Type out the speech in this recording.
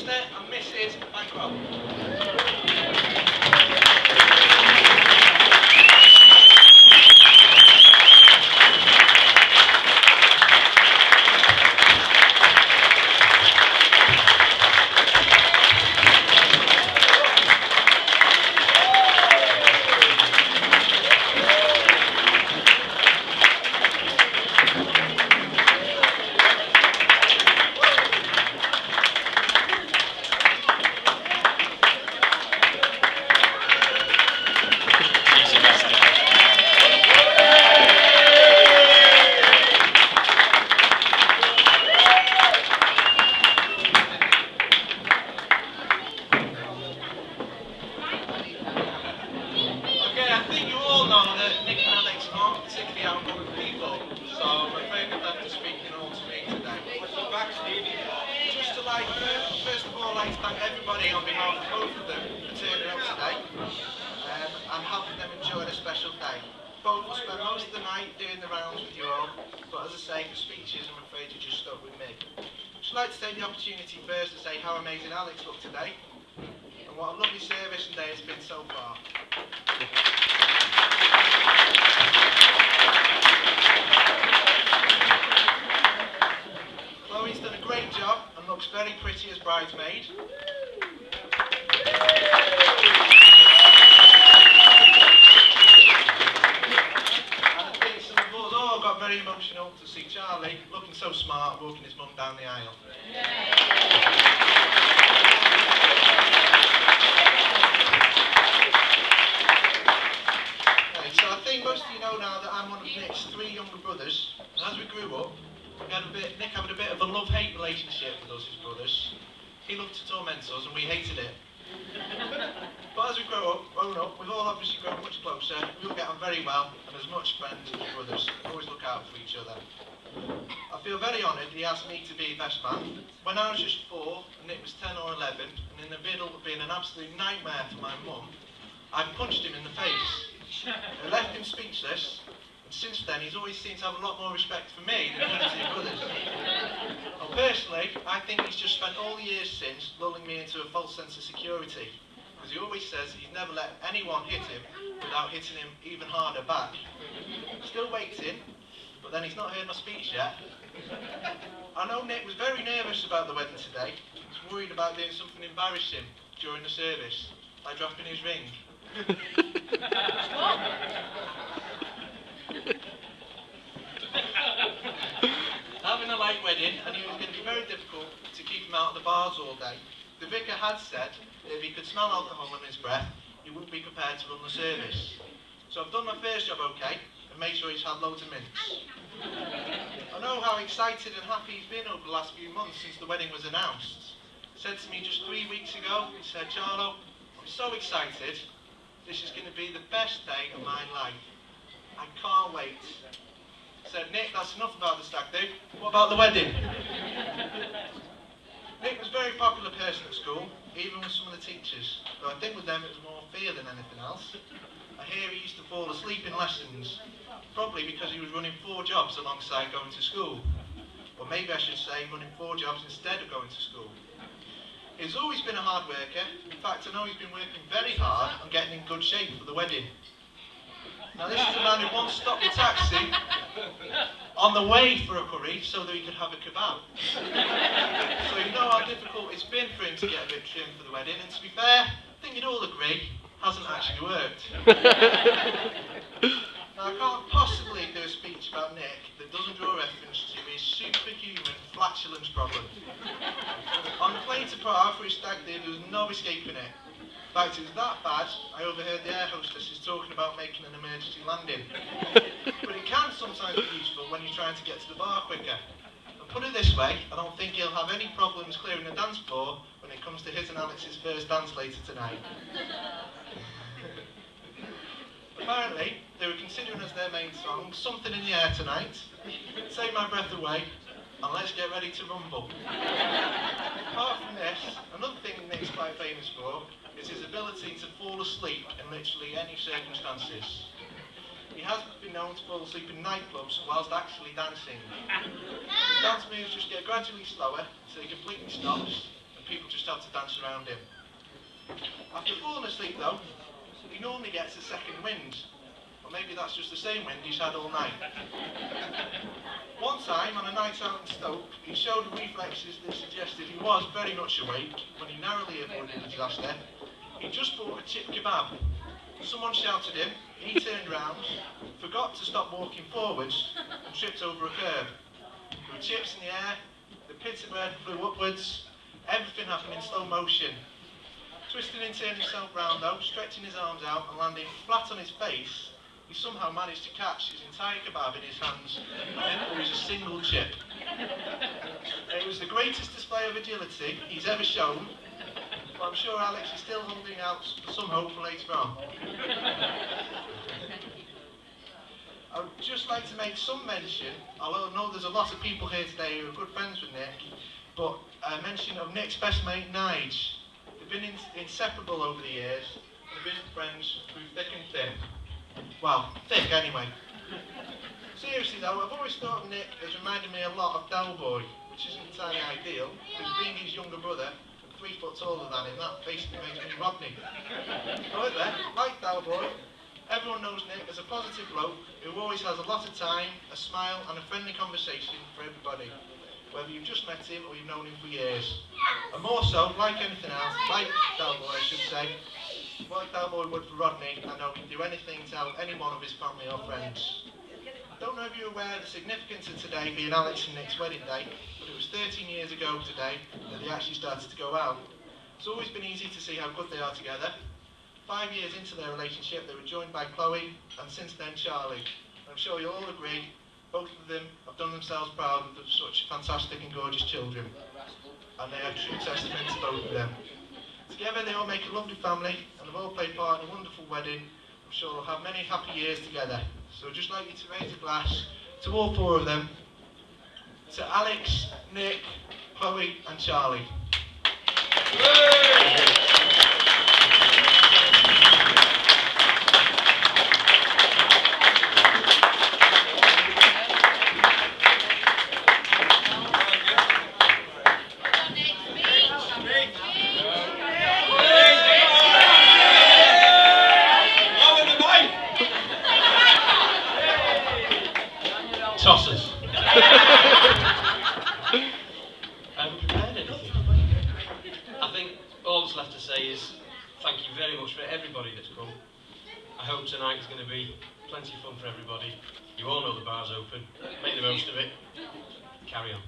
Mr. and Mrs. Banquo. I'd like to take the opportunity first to say how amazing Alex looked today and what a lovely service and day it's been so far. Chloe's done a great job and looks very pretty as bridesmaid. Very emotional to see Charlie looking so smart walking his mum down the aisle. Okay, so I think most of you know now that I'm one of Nick's 3 younger brothers, and as we grew up, Nick had a bit of a love-hate relationship with us, his brothers. He loved to torment us and we hated it. But as we grown up, we've all obviously grown much closer. We all get on very well, and as much friends as brothers. We always look out for each other. I feel very honoured he asked me to be best man. When I was just 4, and Nick was 10 or 11, and in the middle of being an absolute nightmare for my mum, I punched him in the face. I left him speechless, and since then he's always seemed to have a lot more respect for me than he does his brothers. Well, personally, I think he's just spent all the years since lulling me into a false sense of security. Because he always says he's never let anyone hit him without hitting him even harder back. Still waiting, but then he's not heard my speech yet. I know Nick was very nervous about the wedding today. He was worried about doing something embarrassing during the service, like dropping his ring. Having a light wedding, I knew it was going to be very difficult to keep him out of the bars all day. The vicar had said that if he could smell alcohol on his breath, he wouldn't be prepared to run the service. So I've done my first job okay, and made sure he's had loads of mints. I know how excited and happy he's been over the last few months since the wedding was announced. He said to me just 3 weeks ago, he said, "Charlo, I'm so excited. This is going to be the best day of my life. I can't wait." I said, "Nick, that's enough about the stag do. What about the wedding?" Nick was a very popular person at school, even with some of the teachers, though I think with them it was more fear than anything else. I hear he used to fall asleep in lessons, probably because he was running 4 jobs alongside going to school. Or maybe I should say running 4 jobs instead of going to school. He's always been a hard worker. In fact, I know he's been working very hard on getting in good shape for the wedding. Now this is a man who once stopped a taxi on the way for a curry so that he could have a kebab. So you know how difficult it's been for him to get a bit trim for the wedding, and to be fair, I think you'd all agree, hasn't actually worked. Now I can't possibly do a speech about Nick that doesn't draw reference to his superhuman flatulence problem. On the plane to Prague for his stag do, there was no escaping it. In fact, it was that bad, I overheard the air hostesses talking about making an emergency landing. But it can sometimes be useful when you're trying to get to the bar quicker. And put it this way, I don't think he'll have any problems clearing the dance floor when it comes to his and Alex's first dance later tonight. Apparently, they were considering as their main song, "Something in the Air Tonight," "Take My Breath Away," and "Let's Get Ready to Rumble." Apart from this, another thing Nick's quite famous for is his ability to fall asleep in literally any circumstances. He has been known to fall asleep in nightclubs whilst actually dancing. His dance moves just get gradually slower until he completely stops and people just just have to dance around him. After falling asleep though, he normally gets a second wind. Or maybe that's just the same wind he's had all night. One time, on a night out in Stoke, he showed reflexes that suggested he was very much awake when he narrowly avoided a disaster. He just bought a chip kebab. Someone shouted him, he turned round, forgot to stop walking forwards, and tripped over a curb. There were chips in the air, the pizza bread flew upwards, everything happened in slow motion. Twisting and turning himself round though, stretching his arms out and landing flat on his face, he somehow managed to catch his entire kebab in his hands, and there was a single chip. It was the greatest display of agility he's ever shown, but I'm sure Alex is still holding out for some hope for later on. I would just like to make some mention, although I know there's a lot of people here today who are good friends with Nick, but a mention of Nick's best mate, Nige. They've been inseparable over the years, and they've been friends through thick and thin. Well, thick anyway. Seriously though, I've always thought of Nick as reminding me a lot of Delboy, which isn't entirely ideal, because being his younger brother, 3 foot taller than him, that basically makes me Rodney. However, like Delboy, everyone knows Nick as a positive bloke who always has a lot of time, a smile and a friendly conversation for everybody, whether you've just met him or you've known him for years. And more so, like anything else, like Delboy I should say, like Delboy would for Rodney, I know he'd do anything to help any one of his family or friends. I don't know if you're aware of the significance of today being Alex and Nick's wedding day, but it was 13 years ago today that they actually started to go out. It's always been easy to see how good they are together. 5 years into their relationship, they were joined by Chloe, and since then Charlie. I'm sure you'll all agree, both of them have done themselves proud of such fantastic and gorgeous children. And they are true testament to both of them. Together they all make a lovely family, and have all played part in a wonderful wedding. I'm sure they'll have many happy years together. So I'd just like you to raise a glass to all 4 of them, to Alex, Nick, Chloe and Charlie. Tossers. Haven't prepared anything. I think all that's left to say is thank you very much for everybody that's come. I hope tonight is going to be plenty of fun for everybody. You all know the bar's open. Make the most of it. Carry on.